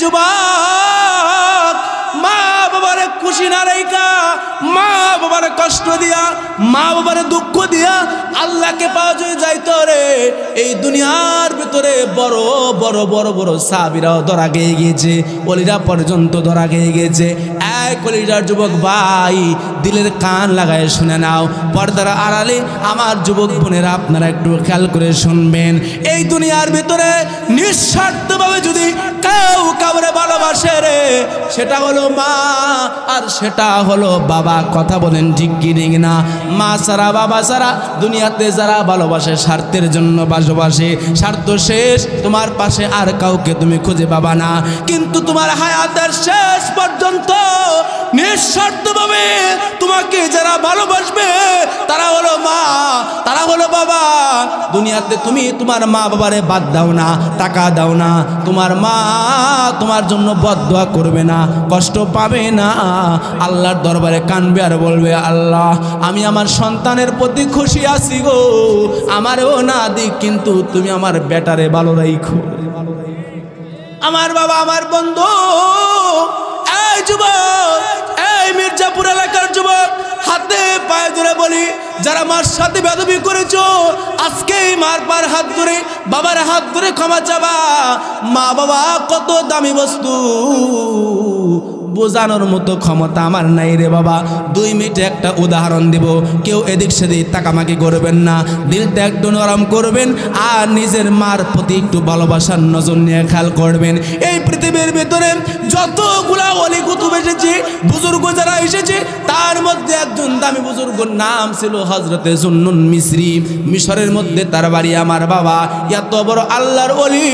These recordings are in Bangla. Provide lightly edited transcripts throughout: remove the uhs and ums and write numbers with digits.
যুবক মা বাবারে খুশি না রেখা, মা বাবারে কষ্ট দিয়া, মা বাবারে দুঃখ দিয়া আল্লাহকে পাওয়া যাইতো রে। এই দুনিয়ার ভিতরে বড় বড় বড় বড় সাহাবীরাও ধরা খেয়ে গিয়েছে, ওলিরা পর্যন্ত ধরা খেয়ে গেছে। এক কলিজার যুবক ভাই, দিলের কান লাগায় শুনে নাও, পর্দার আড়ালে আমার যুবক বোনেরা আপনারা একটু খেয়াল করে শুনবেন। এই দুনিয়ার ভিতরে নিঃস্বার্থভাবে যদি কেউ কাউরে ভালোবাসে রে, সেটা হলো মা আর সেটা হলো বাবা। কথা বলেন ঠিক কি না? মা ছাড়া বাবা ছাড়া দুনিয়াতে যারা ভালোবাসে স্বার্থের জন্য ভালোবাসে, স্বার্থ শেষ তোমার পাশে আর কাউকে তুমি খুঁজে পাবা না। কিন্তু তোমার হায়াতের শেষ পর্যন্ত নিঃস্বার্থভাবে তোমাকে যারা ভালোবাসবে তারা হলো মা, তারা হলো বাবা। দুনিয়াতে তুমি তোমার মা বাবারে বাদ দাও না, টাকা দাও না, তোমার মা তোমার জন্য বদদোয়া করবে না, কষ্ট পাবে না, আল্লাহর দরবারে কানবে আর বলবে আল্লাহ আমি আমার সন্তানের প্রতি খুশি আছি গো, আমারও না দিক কিন্তু তুমি আমার বেটারে ভালো রাখো। আমার বাবা, আমার বন্ধু, এই যুবক, এই মির্জাপুর এলাকার যুবক, হাতে পায়ে ধরে বলি, যারা মার সাথে বেয়াদবি করেছো আজকেই মার পার হাত ধরে বাবার হাত ধরে ক্ষমা চাবা। মা বাবা কত দামি বস্তু, বোঝানোর মতো ক্ষমতা আমার নাই রে বাবা। 2 মিনিটে একটা উদাহরণ দেব, কেউ এদিক সেদিক তাকামাকি করবেন না, দিলটা একটু নরম করবেন আর নিজের মার প্রতি একটু ভালোবাসার নজর নিয়ে খেয়াল করবেন। এই পৃথিবীর ভিতরে যতগুলা ওলি কুতুব এসেছে, বুজুর্গ যারা এসেছে, তার মধ্যে একজন দামি বুজুর্গর নাম ছিল হযরতে জুন্নুন মিসরি। মিশরের মধ্যে তার বাড়ি। আমার বাবা এত বড় আল্লাহর ওলি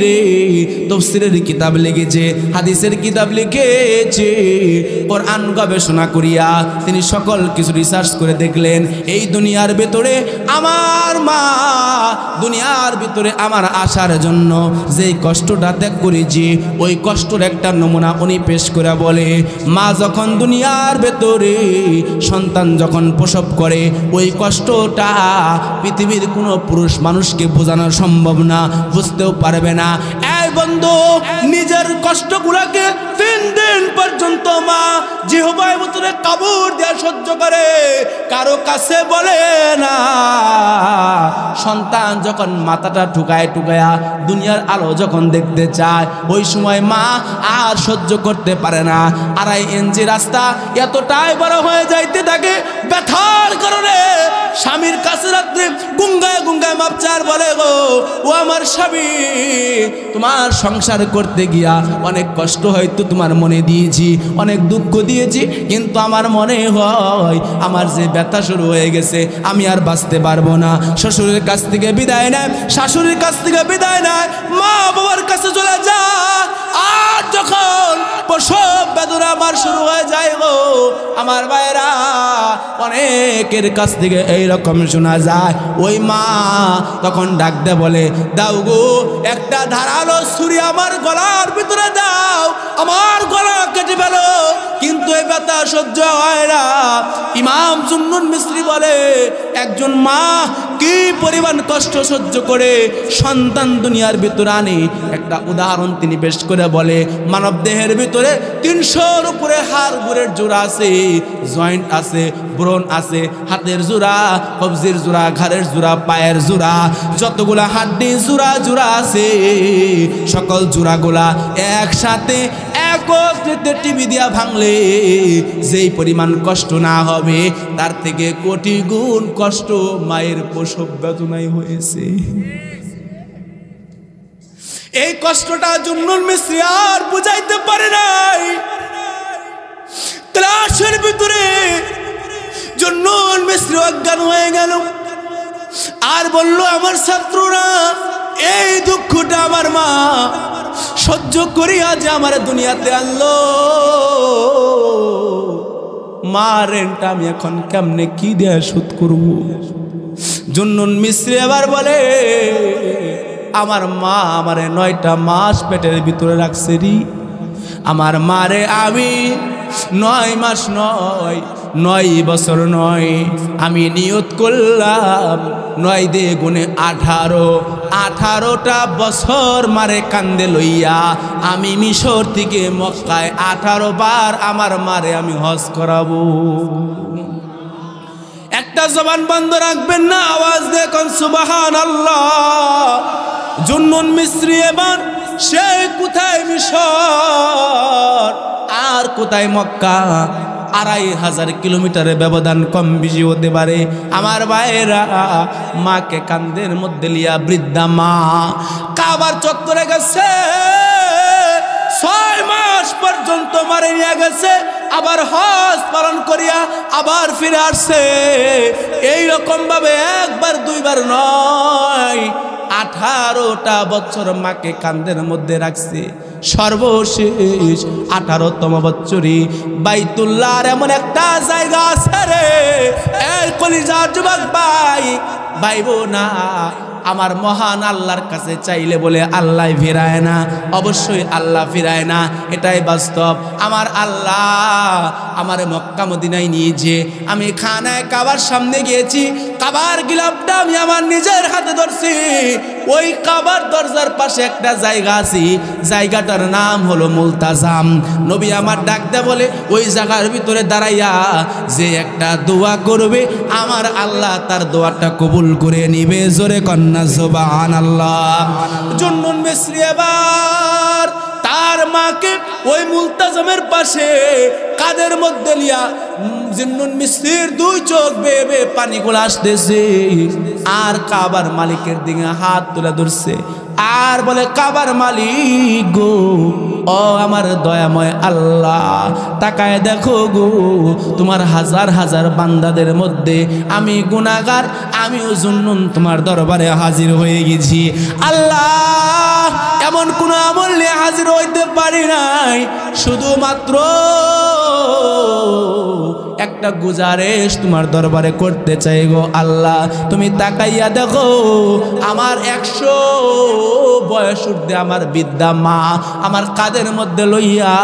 রে, তাফসীরের কিতাব লিখেছে, হাদিসের কিতাব লিখেছে, কোরআন গবেষণা করিয়া তিনি সকল কিছু রিসার্চ করে দেখলেন, এই দুনিয়ার ভিতরে আমার মা, দুনিয়ার ভিতরে আমার আসার জন্য যেই কষ্টটা ত্যাগ করেছি, ওই কষ্টের একটা নমুনা উনি পেশ করে বলে, মা যখন দুনিয়ার ভেতরে সন্তান যখন প্রসব করে, ওই কষ্টটা পৃথিবীর কোনো পুরুষ মানুষকে বোঝানো সম্ভব না, বুঝতেও পারবে না। এই বন্ধু, নিজের কষ্টগুলোকে 3 দিন পর্যন্ত মা জিহ্বার ভিতরে কাবুর দিয়ে সহ্য করে, কারো কাছে বলে না। সন্তান যখন মাথাটা ঠুকায় ঠুকায়া দুনিয়ার আলো যখন দেখতে চায়, ওই সময় মা আর সহ্য করতে পারে না। 2.5 ইঞ্চি রাস্তা এতটাই বড় হয়ে যাইতে থাকে, ব্যথার কারণে স্বামীর কাছে রাত্রে গুঙ্গায় গুঙ্গায় মাপচার বলে, গো ও আমার স্বামী, তোমার সংসার করতে গিয়া অনেক কষ্ট হয়তো তোমার মনে দিয়েছি, অনেক দুঃখ দিয়েছি, কিন্তু আমার মনে হয় আমার যে ব্যথা শুরু হয়ে গেছে, আমি আর বাঁচতে পারবো না। শ্বশুরের কাছ থেকে বিদায় নেয়, শাশুড়ির কাছ থেকে বিদায় নেয়, মা বাবার কাছে চলে যায়। আর যখন প্রসব বেদনা আমার শুরু হয়ে যায় গো আমার ভাইরা, অনেকের কাছ থেকে এইরকম শোনা যায়, ওই মা তখন ডাক দে বলে, দাও গো একটা ধারালো ছুরি আমার গলার ভিতরে দাও, আমার গলা কেটে ফেলো, কিন্তু এই ব্যথা সহ্য হয় না। ইমাম জুন্নুন মিসরি বলে, একজন মা কি পরিমাণ কষ্ট সহ্য করে সন্তান দুনিয়ার ভিতরে আনে, একটা উদাহরণ তিনি পেশ করে বলে, মানব দেহের ভিতরে 300-র উপরে হাড় গুড়ের জোড়া আছে, জয়েন্ট আছে, ব্রণ আছে, হাতের জোড়া, কবজির জোড়া, ঘাড়ের জোড়া, পায়ের জোড়া, যতগুলা হাড্ডি জোড়া জোড়া আছে, সকল জোড়াগুলা একসাথে একত্রিত টিভি দিয়া ভাঙলে যেই পরিমাণ কষ্ট না হবে, তার থেকে কোটি গুণ কষ্ট মায়ের প্রসব বেদনায় হয়েছে। এই কষ্টটা জুন্নুন মিসরি আর বুঝাইতে পারে নাই। ক্লাসের ভিতরে জুন্নুন মিসরি অজ্ঞান হয়ে গেল, আর বলল, আমার ছাত্ররা, এই দুঃখটা আমার মা সহ্য করিয়া যে আমার দুনিয়াতে আনলো, মা রেন্ট আমি এখন কেমনে কি দিয়ে শোধ করব? জুন্নুন মিসরি এবার বলে, আমার মা আমারে 9টা মাস পেটের ভিতরে রাখছে রি, আমার মারে আমি 9 মাস নয়, 9 বছর নয়, আমি নিয়ত করলাম 9 দিয়ে গুণে 18, 18টা বছর মারে কান্দে লইয়া আমি মিশর থেকে মক্কায় 18 বার আমার মারে আমি হজ করাবো। একটা জবান বন্ধ রাখবেন না, আওয়াজ দেখুন সুবহানাল্লাহ। জুন্নুন মিসরি এবার সে কোথায় মিশর আর কোথায় মক্কা, 2500 কিলোমিটারের ব্যবধান কম বেশি হতে পারে। আমার ভাইয়েরা, মাকে কান্দের মধ্যে লিয়া বৃদ্ধা মা কাবার চত্বরে গেছে, 6 মাস পর্যন্ত মারে নিয়ে গেছে, আবার হজ পালন করিয়া আবার ফিরে আসছে। এইরকম ভাবে একবার দুইবার নয়, 18টা বছর মাকে কান্দের মধ্যে রাখছে। সর্বশেষ 18তম বছরে বাইতুল্লাহর এমন একটা জায়গা আছে রে, এই কলিজার যুবক ভাই ভাইবো না, আমার মহান আল্লাহর কাছে চাইলে বলে আল্লাহ ফিরায় না, অবশ্যই আল্লাহ ফিরায় না, এটাই বাস্তব। আমার আল্লাহ আমার মক্কা মদিনায় নিয়েছে, আমি খানায় কাবার সামনে গিয়েছি, কাবার গিলাফটা আমি আমার নিজের হাতে ধরছি। ওই কাবার দরজার পাশে একটা জায়গা আছে, জায়গাটার নাম হলো মুলতাজাম। নবী আমার ডাক দেয় বলে ওই জায়গার ভিতরে দাঁড়াইয়া যে একটা দোয়া করবে, আমার আল্লাহ তার দোয়াটা কবুল করে নিবে। জোরে কন্যা সুবহানাল্লাহ। জুন্নুন মিসরি এবার তার মাকে ওই মুলতাজামের পাশে কাদের মধ্যে লিয়া, জুন্নুন মিসরির 2 চোখ বেয়ে বেয়ে পানিগুলো আসতেছে, আর কাবার মালিকের দিকে হাত তুলে ধরছে আর বলে, কাবার মালিক গো, ও আমার দয়াময় আল্লাহ, তাকায় দেখো গো, তোমার হাজার হাজার বান্দাদের মধ্যে আমি গুনাহগার, আমিও জুন্নুন তোমার দরবারে হাজির হয়ে গেছি। আল্লাহ, এমন কোন আমল নিয়ে হাজির হইতে পারি নাই, শুধুমাত্র একটা গুজারিশ তোমার দরবারে করতে চাই গো আল্লাহ। তুমি তাকাইয়া দেখো, আমার 100 বয়স উঠতে আমার বৃদ্ধা মা আমার কাদের মধ্যে লইয়া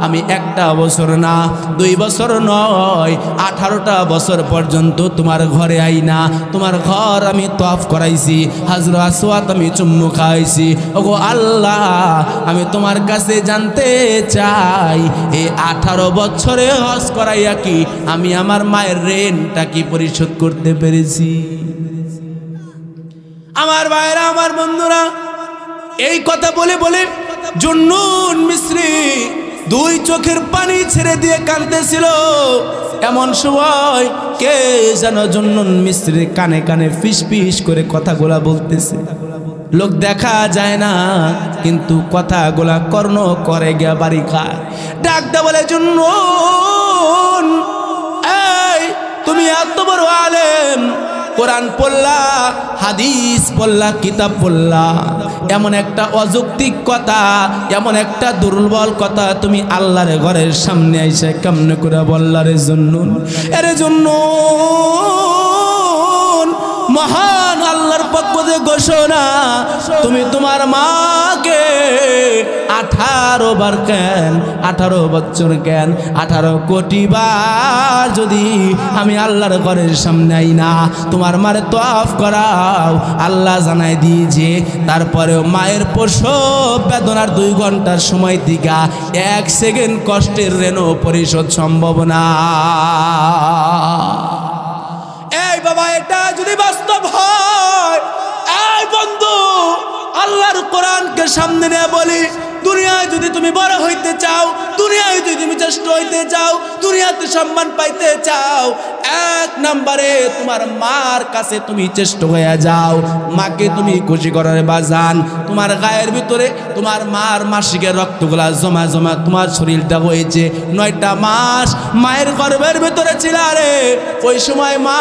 আমি 1টা বছর না 2 বছর নয় 18টা বছর পর্যন্ত তোমার ঘরে আই না, তোমার ঘর আমি তওয়াফ করাইছি, হাজর আসওয়াদ আমি চুম্মু খাইছি। ওগো আল্লাহ, আমি তোমার কাছে জানতে চাই, এই 18 বছরে হজ করাইয়া কি আমি আমার মায়ের ঋণটা কি পরিশোধ করতে পেরেছি? আমার ভাইরা, আমার বন্ধুরা, এই কথা বলে বলে জুন্নুন মিসরি 2 চোখের পানি ছেড়ে দিয়ে কাঁদতেছিল। এমন সময় কে যেন জুন্নুন মিসরি কানে কানে ফিস ফিস করে কথাগুলা বলতেছে। লোক দেখা যায় না, কিন্তু কথাগুলা কর্ণ করে গিয়া বাড়ি খায়। ডাকতে বলে, জুন্নুন, এই তুমি এত বড় আলেম, কোরআন পড়লা, হাদিস পড়লা, কিতাব পড়লা, এমন একটা অযৌক্তিক কথা, এমন একটা দুর্বল কথা তুমি আল্লাহর ঘরের সামনে আইসা কেমনে করে বললা রে জুন্নুন? এরে জুন্নুন, মহান আল্লাহর পক্ষ থেকে ঘোষণা, তুমি তোমার মাকে 18 বার কেন, 18 বছর কেন, 18 কোটি বার যদি আমি আল্লাহর ঘরের সামনে আই না, তোমার মারে তওয়াফ করাও, আল্লাহ জানাই দিয়েছে। তারপরেও মায়ের প্রসব বেদনার 2 ঘন্টার সময় দিকা 1 সেকেন্ড কষ্টের ঋণ পরিশোধ সম্ভব না। এই বাবা, এটা যদি বাস্তব হয়, এই বন্ধু, আল্লাহর কোরআনকে সামনে নিয়ে বলি, দুনিয়ায় যদি তুমি বড় হইতে চাও, দুনিয়ায় যদি তুমি শ্রেষ্ঠ হইতে চাও, দুনিয়াতে সম্মান পাইতে চাও, 1 নম্বরে তোমার মার কাছে তুমি শ্রেষ্ঠ হয়ে যাও। মাকে তুমি খুশি করার বাজান, তোমার গায়ের ভিতরে তোমার মার মাসিকের রক্তগুলা জমা জমা তোমার শরীরটা হয়েছে, 9টা মাস মায়ের গর্ভের ভিতরে ছিল রে। ওই সময় মা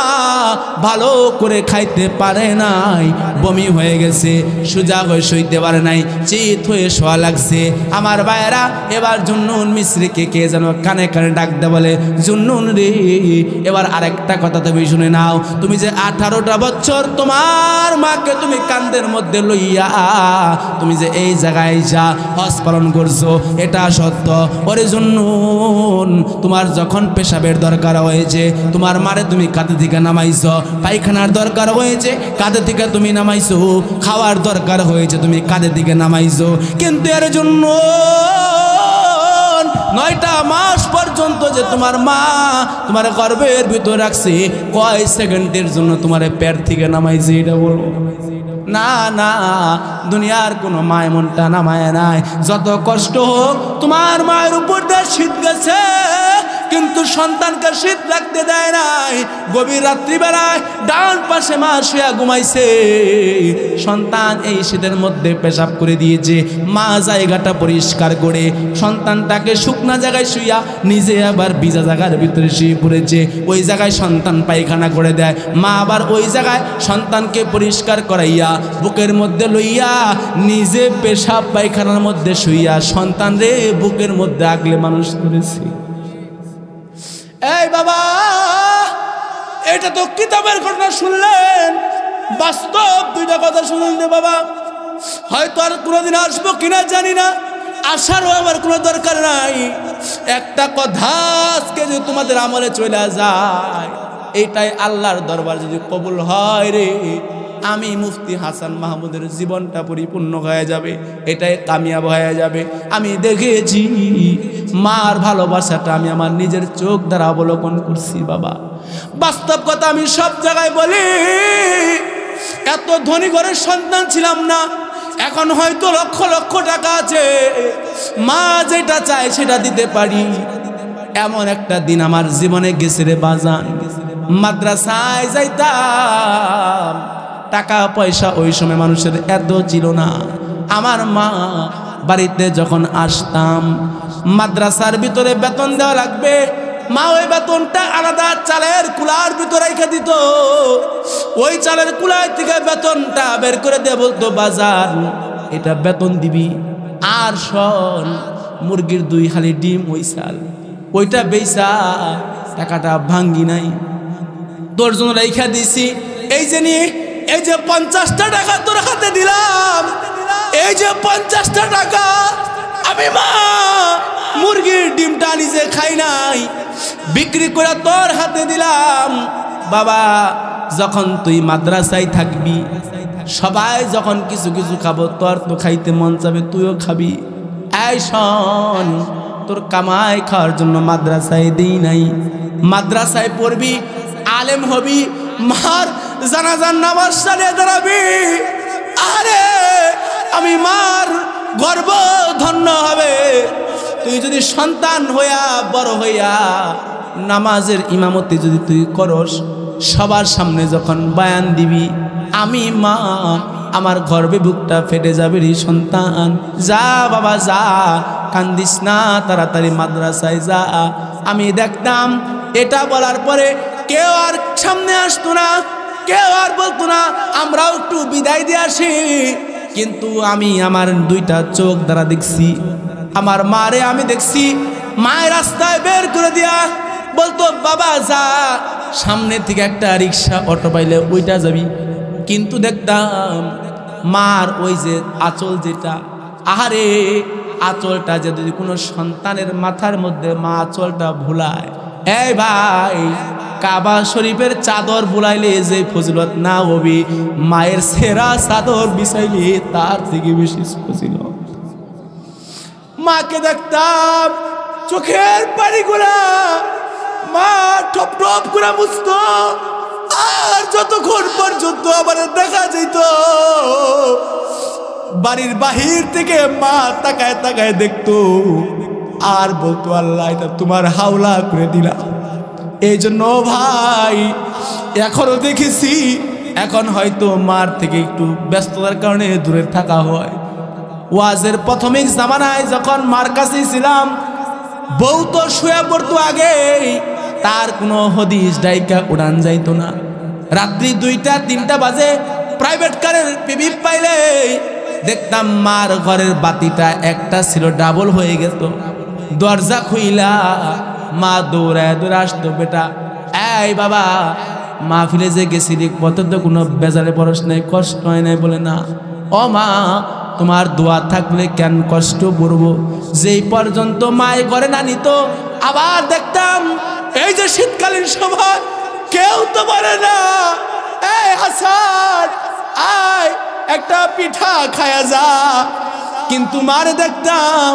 ভালো করে খাইতে পারে নাই, বমি হয়ে গেছে, সোজা হয়ে সইতে পারে নাই, চিত হয়ে শোয়া লাগছে, আমার ভাইয়েরা এবার জুন্নুন মিস্ত্রিকে কে যেন কানে কানে ডাক দে বলে, জুন্নুন রে এবার আরেকটা কথা তুমি শুনে নাও, তুমি যে 18টা বছর তোমার মাকে তুমি কান্দের মধ্যে লইয়া তুমি যে এই জায়গায় যা হজ পালন করছো এটা সত্য। ওরে জুন্নুন তোমার যখন পেশাবের দরকার হয়েছে তোমার মারে তুমি কাঁধে থেকে নামাইছো, পায়খানার দরকার হয়েছে কাঁধে থেকে তুমি নামাইছো, খাওয়ার দরকার হয়েছে তুমি কাঁধে থেকে নামাইছো, কিন্তু এর জন্য 9টা মাস পর্যন্ত যে তোমার মা তোমার গর্ভের ভিতর রাখছে কয় সেকেন্ডের জন্য তোমার পেট থেকে নামাইছে এটা বলো? না না, দুনিয়ার কোনো মা এমনটা নামায় নাই। যত কষ্ট হোক তোমার মায়ের উপর দিয়ে শীত গেছে কিন্তু সন্তানকে শীত লাগতে দেয় নাই। গভীর রাত্রিবেলায় ডান পাশে মা শুয়া ঘুমাইছে, সন্তান এই শীতের মধ্যে পেশাব করে দিয়েছে, মা জায়গাটা পরিষ্কার করে সন্তানটাকে শুকনা জায়গায় শুইয়া নিজে আবার ভিজা জায়গার ভিতরে শুয়ে পড়েছে, ওই জায়গায় সন্তান পায়খানা করে দেয়, মা আবার ওই জায়গায় সন্তানকে পরিষ্কার করাইয়া বুকের মধ্যে লইয়া নিজে পেশাব পায়খানার মধ্যে শুইয়া সন্তান রে বুকের মধ্যে আগলে মানুষ করেছে। এই বাবা, এটা তো কিতাবের ঘটনা শুনলেন, বাস্তব 2টা কথা শুনলেন রে বাবা। হয়তো আর কোনোদিন আসবো কিনা জানি না, আসারও আমার কোনো দরকার নাই। একটা কথা আজকে যদি তোমাদের আমলে চলে যায়, এইটাই আল্লাহর দরবার যদি কবুল হয় রে, আমি মুফতি হাসান মাহমুদের জীবনটা পরিপূর্ণ হয়ে যাবে, এটাই কামিয়াব হয়ে যাবে। আমি দেখেছি মার ভালোবাসাটা আমি আমার নিজের চোখ দ্বারা অবলোকন করছি বাবা। বাস্তব কথা আমি সব জায়গায় বলি, এত ধনী ঘরের সন্তান ছিলাম না, এখন হয়তো লক্ষ লক্ষ টাকা আছে, মা যেটা চায় সেটা দিতে পারি, এমন একটা দিন আমার জীবনে গেছে রে বাজান। মাদ্রাসায় যাইতাম, টাকা পয়সা ওই সময় মানুষের এত ছিল না। আমার মা বাড়িতে যখন আসতাম, মাদ্রাসার ভিতরে বেতন দেওয়া লাগবে, মা ওই বেতনটা আলাদা চালের কুলার ভিতরে রেখে দিত, ওই চালের কুলার থেকে বেতনটা বের করে দিয়ে বলতো, বাজার এটা বেতন দিবি, আর শোন মুরগির 2 হালি ডিম ওই চাল ওইটা বেচা টাকাটা ভাঙ্গি নাই, তোর জন্য রেখা দিছি, এই যে নিয়ে এই যে 50টা টাকা তোর হাতে দিলাম, এই যে 50টা টাকা আমি মা মুরগির ডিমটা নিজে খাই নাই, বিক্রি করে তোর হাতে দিলাম। বাবা যখন তুই মাদ্রাসায় থাকবি, সবাই যখন কিছু কিছু খাবো, তোর তো খাইতে মন চাবে, তুইও খাবি। এই শোন, তোর কামাই খাওয়ার জন্য মাদ্রাসায় দিই নাই, মাদ্রাসায় পড়বি, আলেম হবি, মার জানাজার নামাজ সালিয়ে দাঁড়াবি, আরে আমি মার গর্ব ধন্য হবে। তুই যদি সন্তান হইয়া বড় হইয়া নামাজের ইমামতি যদি তুই করস, সবার সামনে যখন বয়ান দিবি, আমি মা আমার গর্বে বুকটা ফেটে যাবে রে সন্তান। যা বাবা যা, কান্দিস না, তাড়াতাড়ি মাদ্রাসায় যা। আমি দেখতাম এটা বলার পরে কেউ আর সামনে আসতো না, কেউ আর বলতো না আমরাও একটু বিদায় দিয়ে আসি, কিন্তু আমি আমার 2টা চোখ দ্বারা দেখছি, আমার মারে আমি দেখছি, মায়ের রাস্তায় বের করে দিয়া বলতো, বাবা যা, সামনে থেকে একটা রিক্সা অটো পাইলে ওইটা যাবি। কিন্তু দেখতাম মার ওই যে আঁচল যেটা, আহারে আঁচলটা যদি কোনো সন্তানের মাথার মধ্যে মা আঁচলটা ভুলায়, এই ভাই কাবা শরীফের চাদর বুলাইলে যে ফজিলত না হবে, মায়ের সেরা চাদর বিছাইলে তার থেকে বেশি ফজিলত। মাকে দেখতাম চোখের পানিগুলা মা টপ টপ করে মুছতো, আর যতক্ষণ পর্যন্ত আমার দেখা যেত, বাড়ির বাহির থেকে মা তাকায় তাকায় দেখতো, আর বলতো, আল্লাহ এটা তোমার হাওলা করে দিলা। এই জন্য ভাই এখনো দেখেছি, এখন হয়তো মার থেকে একটু ব্যস্ততার কারণে দূরে থাকা হয়। ওয়াজের প্রাথমিক জামানায় যখন মার কাছেই ছিলাম, বউ তো শুয়ে পড়তো আগে, তার কোনো হদিস ডাইকা উড়ান যাইতো না। রাত্রি 2টা 3টা বাজে প্রাইভেট কারের পিপিপ পাইলে দেখতাম মার ঘরের বাতিটা একটা ছিল ডাবল হয়ে গেত। দরজা খুইলা মা দৌড়ায় দৌড়ে আসতো, বেটা এই বাবা মাহফিলে যে গেছিলি কত তো কোনো বেজারে পড়স নাই, কষ্ট হয় নাই? বলে না। ও মা, তোমার দোয়া থাকলে কেন কষ্ট করবো? যেই পর্যন্ত মায়ে করে না নিত, আবার দেখতাম এই যে শীতকালীন সময় কেউ তো বলে না এই হাসান আয় একটা পিঠা খায়া যা, কিন্তু মারে দেখতাম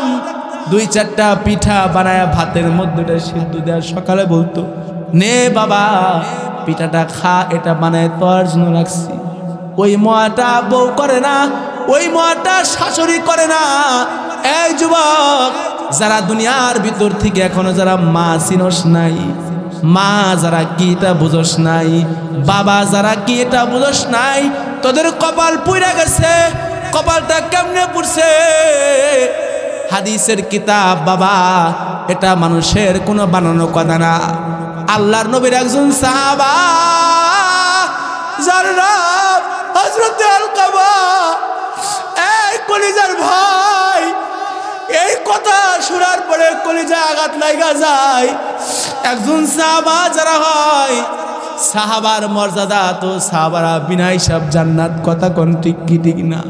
2-4টা পিঠা বানায়া ভাতের মধ্যে সিদ্ধ দেওয়া সকালে বলতো, নে বাবা পিঠাটা খা, এটা বানায় তোর জন্য রাখছি। ওই মাটা বউ করে না, ওই মাটা শাশুড়ি করে না। এই যুবক, যারা দুনিয়ার ভিতর থেকে এখনো যারা মা চিনস নাই, মা যারা কি এটা বুঝস নাই, বাবা যারা কি এটা বুঝস নাই, তোদের কপাল পুইরা গেছে। কপালটা কেমনে পুড়ছে? হাদিসের কিতাব বাবা, এটা মানুষের কোনো বানানো কথা না। আল্লাহর নবীর একজন সাহাবা, যার নাম হযরত আলকামা। এই কলিজার ভাই, এই কথা শোনার পরে কলিজা আঘাত লাগা যায়। একজন সাহাবা যারা হয়, সাহাবার মর্যাদা তো সাহাবারা বিনা হিসাব জান্নাত, কথা কোন ঠিক কি ঠিক না?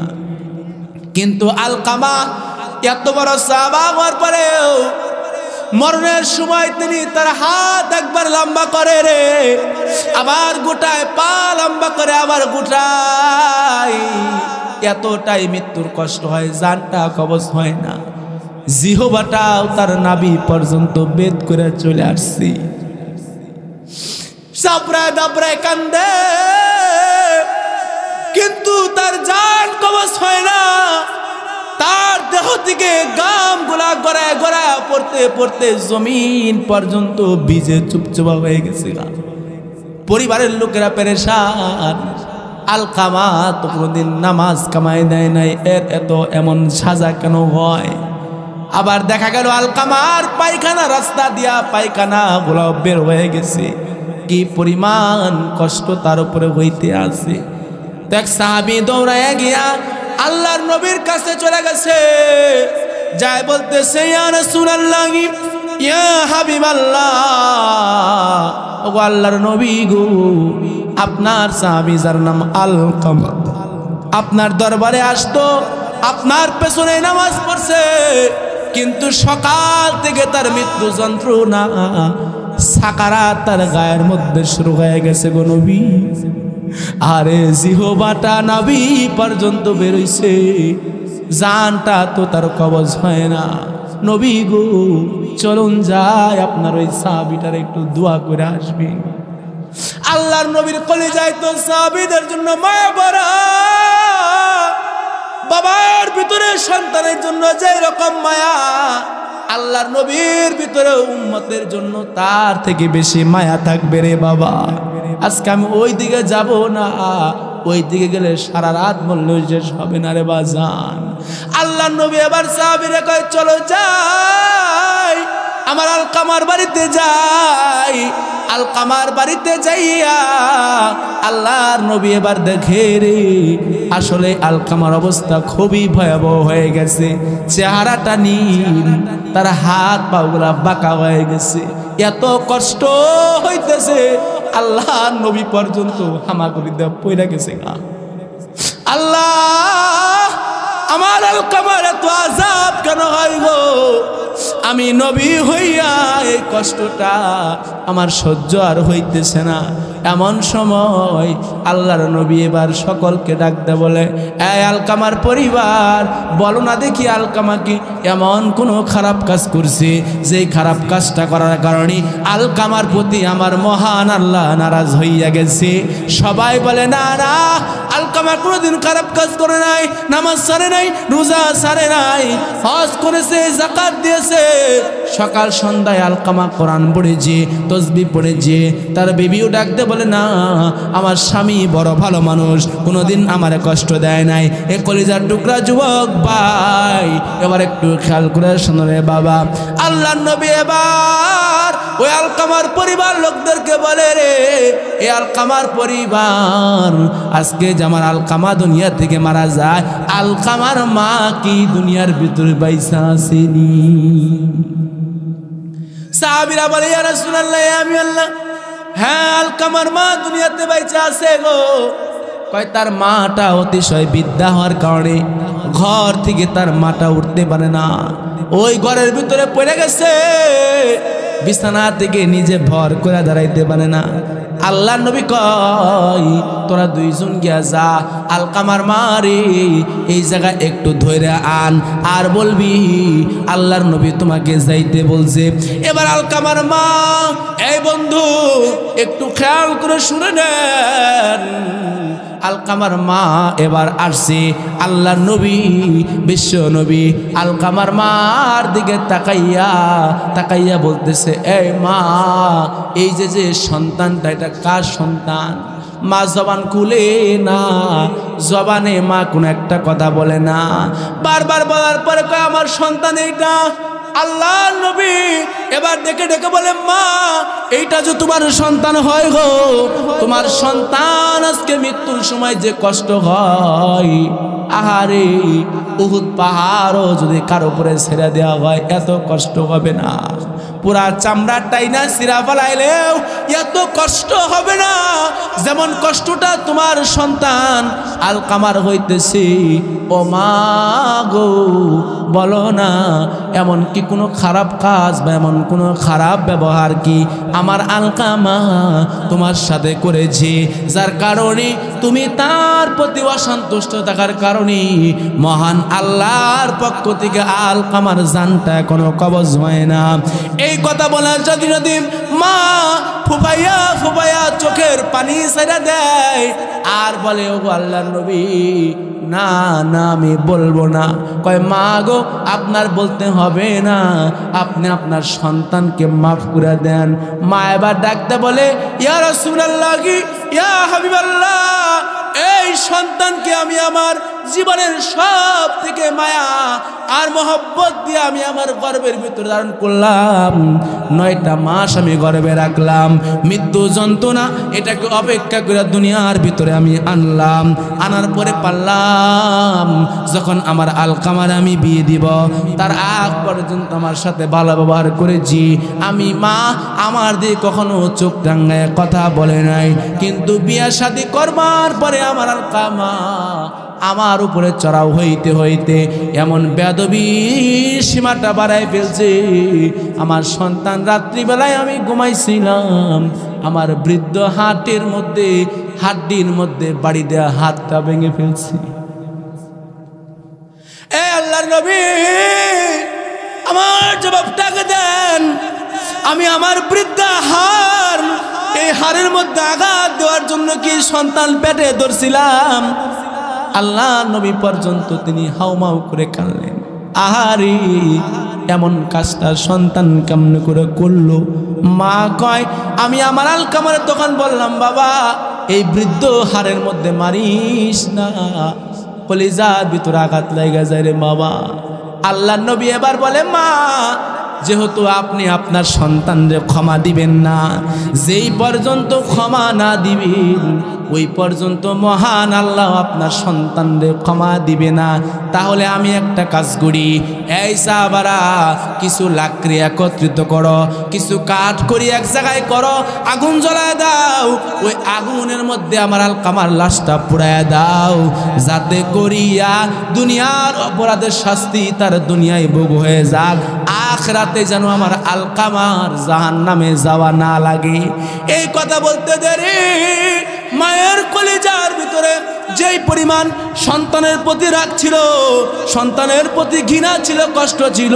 কিন্তু আলকামা এত বড় সাহাবা হওয়ার পরেও মরণের সময় তিনি তার হাত একবার লম্বা করে রে, আবার গোটায় পা লম্বা করে, আবার গোটায়। এতটাই মৃত্যুর কষ্ট হয়, জানটা কবজ হয় না, জিহবাটাও তার নাভি পর্যন্ত বেদ করে চলে আসছি। সাপড়ায় দাপড়ায় কান্দে, কিন্তু তার জান কবজ হয় না। তার দেহ থেকে গাম গুলা গড়ায় গড়ায় পড়তে পড়তে জমিন পর্যন্ত ভিজে চুপচুপা হয়ে গেছে। পরিবারের লোকেরা পেরেশান। আলকামা তো কোনোদিন নামাজ কামাই দেয় নাই, এর এত এমন সাজা কেন হয়? আবার দেখা গেল আলকামার পায়খানা, রাস্তা দিয়া পায়খানা গুলা বের হয়ে গেছে। কি পরিমাণ কষ্ট তার উপরে হইতে আছে। দেখ সাহাবী দৌড়ায় গিয়া আল্লাহর নবীর কাছে চলে গেছে, যাই বলতেছে, ইয়া রাসূলুল্লাহ, ইয়া হাবিবাল্লাহ, ওগো আল্লাহর নবী গো, আপনার সাহাবী যার নাম আলকামা আপনার দরবারে আসতো, আপনার পেছনে নামাজ পড়ছে, কিন্তু সকাল থেকে তার মৃত্যু যন্ত্রণা, সাকারাত তার গায়ের মধ্যে শুরু হয়ে গেছে গো নবী। আরে জিহবাটা নাভি পর্যন্ত বেরোইছে, জানটা তো তার কবজ হয় না। নবী গো, চলুন যাই, আপনার ওই সাহাবীটার একটু দোয়া করে আসবেন। আল্লাহর নবীর কলিজায় তো সাহাবীদের জন্য মায়া ভরা। বাবার ভিতরে সন্তানের জন্য যে রকম মায়া, আল্লাহর নবীর ভিতরে উম্মতের জন্য তার থেকে বেশি মায়া থাকবে রে বাবা। আজকে আমি ওই দিকে যাব না, ওই দিকে গেলে সারা রাত বললে শেষ হবে না রে বাজান। আল্লাহর নবী এবার সাহাবীরা কয়, চলো যাই, আমার আলকামার বাড়িতে যাই। আলকামার বাড়িতে যাইয়া আল্লাহর নবী এবার দেখে রে, আসলে আলকামার অবস্থা খুবই ভয়াবহ হয়ে গেছে। চেহারাটা নীল, তার হাত পাগুলা বাঁকা হয়ে গেছে, এত কষ্ট হইতেছে। আল্লাহর নবী পর্যন্ত হামাগুড়ি দেওয়া পইরা গেছে। আল্লাহ, আমার আলকামার এত আযাব কেন হয় গো? আমি নবী হইয়া এই কষ্টটা আমার সহ্য আর হইতেছে না। এমন সময় আল্লাহর নবী এবার সকলকে ডাকতে বলে, এই আলকামার পরিবার, বলো না দেখি আলকামা কি এমন কোনো খারাপ কাজ করছে যে খারাপ কাজটা করার কারণে আলকামার প্রতি আমার মহান আল্লাহ নারাজ হইয়া গেছে? সবাই বলে, না না, আলকামা কোনোদিন খারাপ কাজ করে নাই, নামাজ ছাড়ে নাই, রোজা ছাড়ে নাই, হজ করেছে, যাকাত দিয়েছে। সকাল সন্ধ্যায় আলকামা কোরআন পড়েছে, তসবিহ পড়েছে। তার বিবিও ডাকতে বলে, না, আমার স্বামী বড় ভালো মানুষ, কোনোদিন আমারে কষ্ট দেয় নাই। এ কলিজার টুকরা যুবক ভাই, এবার একটু খেয়াল করে শোনো রে বাবা। আল্লাহর নবী এবার ওই আলকামার পরিবার লোকদেরকে বলে, রে এ আলকামার পরিবার, আজকে যে আমার আলকামা দুনিয়া থেকে মারা যায়, আলকামার মা কি দুনিয়ার ভিতরে বাইসা আসেনি? সাহাবীরা বলে, ইয়া রাসূলুল্লাহ, আমি আল্লাহ, হ্যাঁ আলকামার মা দুনিয়াতে বাইসা আছে গো। কয় তার মাটা অতিশয় বিদ্যা হওয়ার কারণে ঘর থেকে তার মাটা উঠতে পারে না, ওই ঘরের ভিতরে পড়ে গেছে, বিছানা থেকে নিজে ভর করে দাঁড়াইতে পারে না। আল্লাহর নবী কয়, তোরা দুইজন গিয়া যা, আলকামার মারে এই জায়গায় একটু ধরে আন, আর বলবি আল্লাহর নবী তোমাকে যাইতে বলছে। এবার আলকামার মা, এই বন্ধু একটু খেয়াল করে শুনে নেন, আলকামার মা এবার আসছে, আল্লাহর নবী বিশ্ব নবী আলকামার মার দিকে তাকাইয়া বলতেছে, এই মা, এই যে সন্তানটা, এটা কার সন্তান? মা জবান খুলে না, জবানে মা কোনো একটা কথা বলে না, বারবার বলার পরে কয় আমার সন্তান এইটা। আল্লাহ নবী এবার ডেকে ডেকে বলে, মা এইটা যে তোমার সন্তান হয় গো, তোমার সন্তান আজকে মৃত্যুর সময় যে কষ্ট হয়, আহারে উহুদ পাহাড়ও যদি কারো উপরে ছেড়ে দেওয়া হয় এত কষ্ট হবে না, পুরা চামড়ার টাইনা সিরা ফেলাইলেও এত কষ্ট হবে না যেমন কষ্টটা তোমার সন্তান আলকামার হইতেছে। ও মা গো, বলো না এমন কি কোনো খারাপ কাজ বা এমন কোনো খারাপ ব্যবহার কি আমার আলকামা তোমার সাথে করেছে, যার কারণে তুমি তার প্রতি অসন্তুষ্ট থাকার কারণে মহান আল্লাহর পক্ষ থেকে আলকামার জানটা কোনো কবজ হয় না? এই কথা বলার যদি মা ফুপাইয়া ফুপাইয়া চোখের পানি ছেড়ে দেয় আর বলে, ও আল্লাহর নবী, না না আমি বলবো না। কয়, মা গো, আপনার বলতে হবে না, আপনি আপনার সন্তানকে মাফ করে দেন। মা এবার ডাকতে বলে, ইয়া রাসূলুল্লাহ, ইয়া হাবিবাল্লাহ, এই সন্তানকে আমি আমার জীবনের সব থেকে মায়া আর মহব্বত দিয়ে আমি আমার গর্বের ভিতরে ধারণ করলাম, 9টা মাস আমি গর্বে রাখলাম, মৃত্যু যন্ত্রণা এটাকে অপেক্ষা করে দুনিয়ার ভিতরে আমি আনলাম, আনার পরে পারলাম যখন আমার আলকামার আমি বিয়ে দিব তার আগ পর্যন্ত আমার সাথে ভালো ব্যবহার করেছি আমি। মা আমার দিয়ে কখনো চোখ রাঙায় কথা বলে নাই, কিন্তু বিয়ে শাদী করবার পরে আমার আলকামা আমার উপরে চড়াও হইতে হইতে এমন বেয়াদবির সীমাটা বাড়ায় ফেলছে। আমার সন্তান রাত্রিবেলায় আমি ঘুমাইছিলাম, আমার বৃদ্ধ হাড্ডির মধ্যে বাড়ি দেওয়া হাতটা ভেঙে ফেলছি। এ আল্লাহর নবী, আমার জবাবটাকে দেন। আমি আমার বৃদ্ধা হাড়, এই হাড়ের মধ্যে আঘাত দেওয়ার জন্য কি সন্তান পেটে ধরছিলাম? আল্লাহ নবী পর্যন্ত তিনি হাউমাউ করে কাঁদলেন। আহারে, এমন কাজটা সন্তান কেমন করে করলো? মা কয়, আমি আমার আলকামারে তখন বললাম, বাবা এই বৃদ্ধ হাড়ের মধ্যে মারিস না, কলিজার ভিতরে আঘাত লাগা যায় রে বাবা। আল্লাহ নবী এবার বলে, মা যেহেতু আপনি আপনার সন্তানদের ক্ষমা দিবেন না, যেই পর্যন্ত ক্ষমা না দিবেন ওই পর্যন্ত মহান আল্লাহ আপনার সন্তানদের ক্ষমা দিবে না। তাহলে আমি একটা কাজ করি, এই সাহাবারা কিছু লাকড়ি একত্রিত করো, কিছু কাঠ করি এক জায়গায় করো, আগুন জ্বলায় দাও, ওই আগুনের মধ্যে আমার আলকামার লাশটা পুড়ায় দাও, যাতে করিয়া দুনিয়ার অপরাধের শাস্তি তার দুনিয়ায় ভোগ হয়ে যাক, আখিরাতে যেন আমার আলকামার জাহান্নামে যাওয়া না লাগে। এই কথা বলতে দেরি মায়ের কলিজার ভিতরে যেই পরিমাণ সন্তানের প্রতি রাগ ছিল, সন্তানের প্রতি ঘৃণা ছিল, কষ্ট ছিল,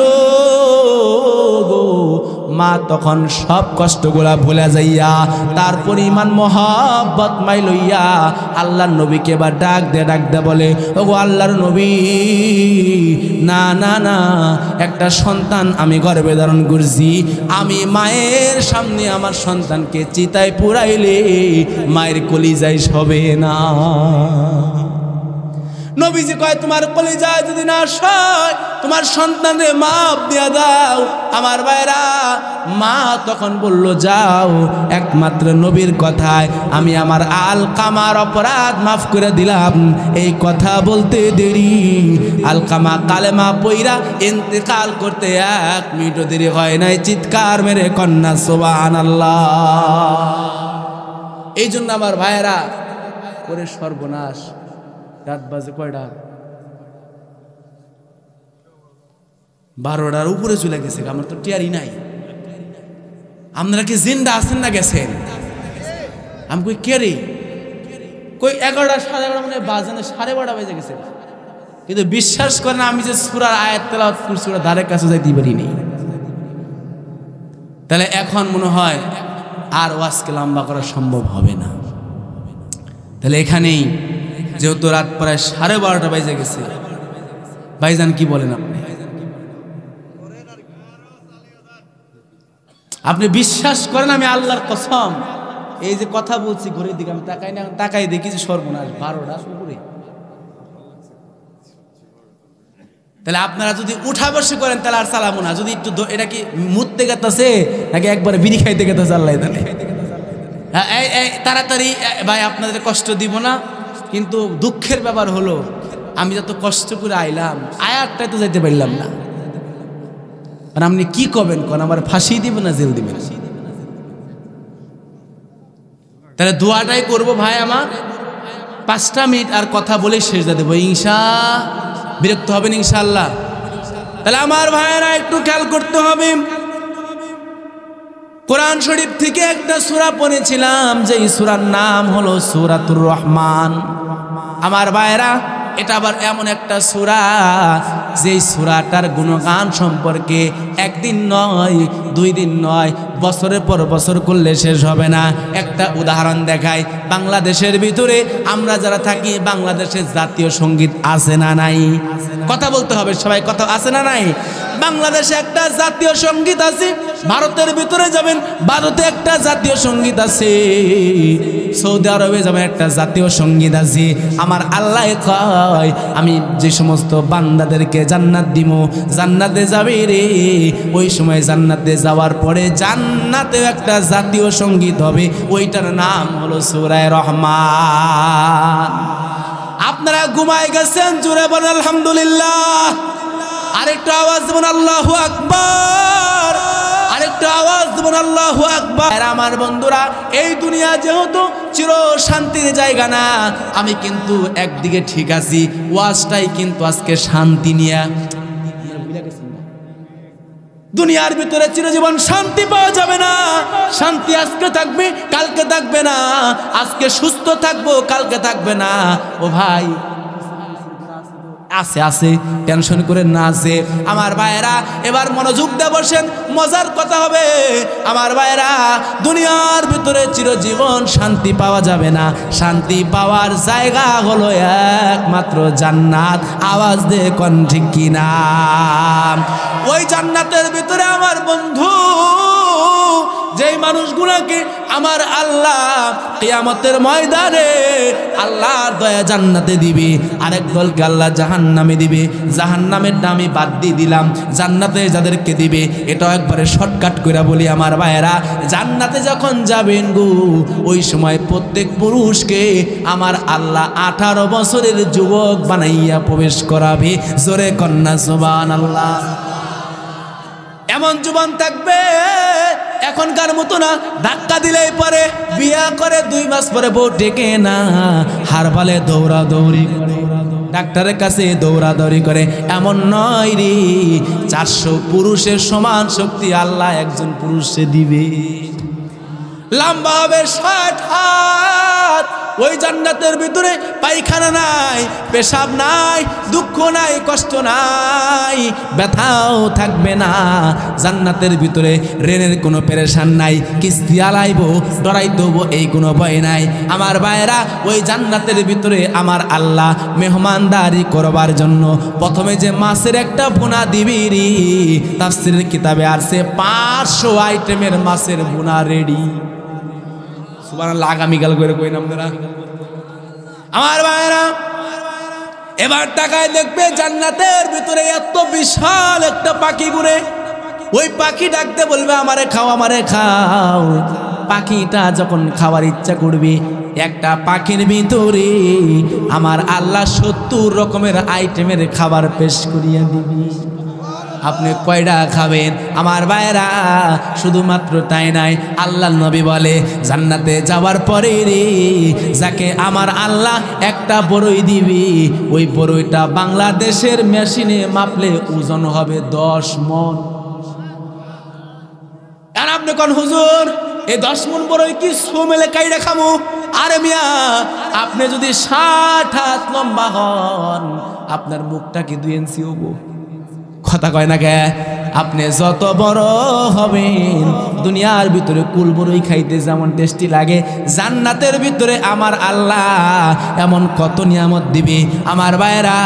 মা তখন সব কষ্টগুলা ভুলে যাইয়া তার পরিমাণ মহব্বত মাই লইয়া আল্লাহর নবীকে এবার ডাক দে বলে, ওগো আল্লাহর নবী, না না না, একটা সন্তান আমি গর্ভে ধারণ করছি, আমি মায়ের সামনে আমার সন্তানকে চিতায় পুরাইলে মায়ের কলিজায় সবে না। নবীজি কয় তোমার কলিজায় যদি না সয় তোমার সন্তানের মাপ দিয়া দাও। আমার ভাইরা মা তখন বলল যাও, একমাত্র নবীর কথায় আমি আমার আলকামার অপরাধ মাফ করে দিলাম। এই কথা বলতে দেরি আলকামা কালেমা পইরা ইন্তেকাল করতে 1 মিনিটও দেরি হয় নাই। চিৎকার মেরে কন্যা সুবহানাল্লাহ। এই জন্য আমার ভাইয়েরা করে সর্বনাশ। রাত বাজে কয়টা? 12টার উপরে চলে গেছে, আমার তো টিয়ারই নাই। আপনারা কি জিন্দা আছেন না গেছেন? আমি কই কে রে? কই 11টা 11:30 মানে বাজে না, 12:30 বেজে গেছে। কিন্তু বিশ্বাস করেন আমি যে সূরার আয়াত তেলাওয়াত করছি ওরা ধারে কাছে যাইতে পারিনি। তাহলে এখন মনে হয় আর ওয়াজকে লম্বা করা সম্ভব হবে না। তাহলে এখানেই যেহেতু রাত প্রায় 12:30 বেজে গেছে, ভাইজান কি বলেন আপনি বিশ্বাস করেন আমি আল্লাহর কসম এই যে কথা বলছি ঘড়ির দিকে আমি তাকাই না, তাকাই দেখি যে সর্বনাশ 12টা উপরে। তাহলে আপনারা যদি উঠা বসে করেন তাহলে আর চালাবো না। যদি একটু এটা কি মুততে গেতেছে নাকি একবারে বিড়ি খাইতে গেতেছে আল্লাহ জানে। তাড়াতাড়ি ভাই আপনাদের কষ্ট দিব না, কিন্তু দুঃখের ব্যাপার হলো আমি যত কষ্ট করে আইলাম আয়াতটাই তো যাইতে পারলাম না। আর আপনি কি করবেন কোন? আমার ফাঁসি দিবেন না জেল দিবেন? তাহলে দোয়াটাই করবো ভাই আমার। 5টা মিনিট আর কথা বলে শেষ দিয়ে দেবো বিরক্ত হবেন ইনশাআল্লাহ। তাহলে আমার ভাইয়েরা একটু খেয়াল করতে হবে। কোরআন শরীফ থেকে একটা সূরা পড়েছিলাম, যে সূরার নাম হলো সূরাতুর রহমান। আমার ভাইয়েরা এটা আবার এমন একটা সূরা যে সূরাটার গুণগান সম্পর্কে একদিন নয় 2 দিন নয় বছরের পর বছর করলে শেষ হবে না। একটা উদাহরণ দেখাই। বাংলাদেশের ভিতরে আমরা যারা থাকি বাংলাদেশের জাতীয় সঙ্গীত আছে না নাই? কথা বলতে হবে সবাই, কথা আছে না নাই? বাংলাদেশে একটা জাতীয় সঙ্গীত আছে। ভারতের ভিতরে যাবেন ভারতে একটা জাতীয় সঙ্গীত আছে। সৌদি আরবে যাবেন একটা জাতীয় সঙ্গীত আছে। আমার আল্লাহ কয় আমি যে সমস্ত বান্দাদেরকে জান্নাত দিব, জান্নাতে যাবে রে, ওই সময় জান্নাতে যাওয়ার পরে জান্নাতেও একটা জাতীয় সঙ্গীত হবে, ওইটার নাম হলো সূরা রহমান। আপনারা ঘুমায় গেছেন, জোরে বলেন আলহামদুলিল্লাহ। আরেকটা আওয়াজ দেবেন আল্লাহু আকবার, আরেকটা আওয়াজ দেবেন আল্লাহু আকবার। আমার বন্ধুরা এই দুনিয়া যেহেতু চির শান্তির জায়গা না, আমি কিন্তু একদিকে ঠিক আছি, ওয়াজটাই কিন্তু আজকে শান্তি নিয়ে। দুনিয়ার ভিতরে চিরজীবন শান্তি পাওয়া যাবে না। শান্তি আজকে থাকবে কালকে থাকবে না, আজকে সুস্থ থাকবো কালকে থাকবে না। ও ভাই আছে আছে, টেনশন করে না আছে। আমার ভাইয়েরা এবার মনোযোগ দিয়ে বসেন, মজার কথা হবে। আমার ভাইয়েরা দুনিয়ার ভিতরে চিরজীবন শান্তি পাওয়া যাবে না, শান্তি পাওয়ার জায়গা হলো একমাত্র জান্নাত। আওয়াজ দিয়ে কোন ঠিক কিনা? ওই জান্নাতের ভিতরে আমার বন্ধু যেই মানুষগুলোকে আমার আল্লাহ কিয়ামতের ময়দানে আল্লাহর দয়া জান্নাতে দিবে, আরেক দলকে আল্লাহ জাহান্নামে দিবে। জাহান্নামের নামে বাদ দিয়ে দিলাম, জান্নাতে যাদেরকে দিবে এটাও একবারে শর্টকাট করে বলি। আমার ভাইয়েরা জান্নাতে যখন যাবেন গো, ওই সময় প্রত্যেক পুরুষকে আমার আল্লাহ 18 বছরের যুবক বানাইয়া প্রবেশ করাবে। জোরে কন্যা সুবহানাল্লাহ। এমন জীবন থাকবে এখনকার মতো না, ধাক্কা দিলেই পরে বিয়া করে 2 মাস পরে বউ ডেকে না, হারবালে দৌড়াদৌড়ি করে, ডাক্তারের কাছে দৌড়াদৌড়ি করে। এমন নয় রে, 400 পুরুষের সমান শক্তি আল্লাহ একজন পুরুষে দিবে। লম্বা হবে 60 হাত। ওই জান্নাতের ভিতরে পায়খানা নাই, পেশাব নাই, দুঃখ নাই, কষ্ট নাই, ব্যথাও থাকবে না। জান্নাতের ভিতরে রেনের কোনো পেরেশান নাই, কিস্তি আলাইবো ডরাই দেবো এই কোনো ভয় নাই। আমার ভাইয়েরা ওই জান্নাতের ভিতরে আমার আল্লাহ মেহমানদারি করবার জন্য প্রথমে যে মাছের একটা বোনা দিবি রে, তাফসীরের কিতাবে আসছে 500 আইটেমের মাছের বোনা রেডি। সুবহানাল্লাহ। আগামীকাল করে কই নাম ধরা। আমার ভাইরা এবার তাকায় দেখবে জান্নাতের ভিতরে এত বিশাল একটা পাখি ঘুরে। ওই পাখি ডাকতে বলবে আমারে খাও, আমারে খাও। পাখিটা যখন খাওয়ার ইচ্ছা করবে, একটা পাখির ভিতরে আমার আল্লাহ 70 রকমের আইটেমের খাবার পেশ করিয়া দিবি। আপনি কয়টা খাবেন আমার ভাইরা? শুধুমাত্র তাই নাই, আল্লাহ নবী বলে জান্নাতে যাওয়ার পরে রে যাকে আমার আল্লাহ একটা বড়ই দিবি, ওই বড়ইটা বাংলাদেশের মেশিনে মাপলে ওজন হবে 10 মণ। আর আপনি কোন হুজুর এই 10 মণ বড়ই কি সোমেলে কাইড়া খামু? আরে মিয়া, আপনি যদি 60 হাত লম্বা হন, আপনার মুখটা কি 2 ইঞ্চি হবো? কথা কয় না কে? আপনি যত বড় হবেন, দুনিয়ার ভিতরে কুল বড়ই খাইতে যেমন টেস্টি লাগে, জান্নাতের ভিতরে আমার আল্লাহ এমন কত নিয়ামত দিবে আমার ভাইরা,